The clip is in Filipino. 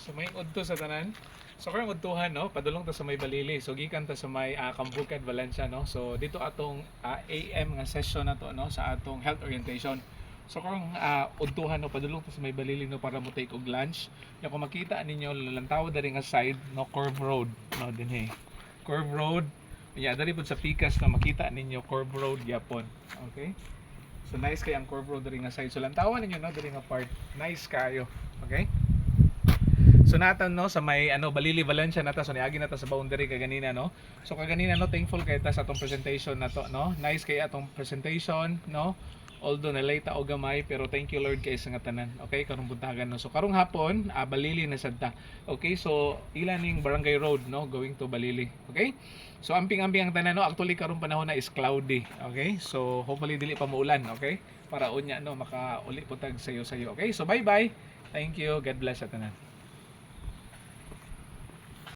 So may udto sa tanan. So karong udtuhan no, padulong ta sa may Balili. So gikan ta sa may Cambugad, Valencia no. So dito atong AM nga session na to no sa atong health orientation. So karong udtuhan no, padulong ta sa may Balili no para mo take og lunch. Ya kung makita ninyo lalantaw diri nga side no, Curve Road no dinhi. Curve Road. Ya diri pud sa Pikas na makita ninyo Curve Road yapon. Okay? So nice kay ang Curve Road diri nga side. So lantawan ninyo no diri nga part. Nice kayo. Okay? So natan no sa may Balili Valencia nata so niagi nata sa boundary kay ganina no. So kaganina no thankful kay ta sa atong presentation nato no. Nice kay atong presentation no. Although na late o gamay pero thank you Lord kay sa nga tanan. Okay karong buntagan no. So karong hapon Balili na sadta. Okay so ilaning Barangay Road no going to Balili. Okay? So amping-amping ang tanan no. Actually karong panahon na is cloudy. Okay? So hopefully dili pa muulan, okay? Para unya no makauli putag sayo-sayo. Okay? So bye-bye. Thank you. God bless sa tanan.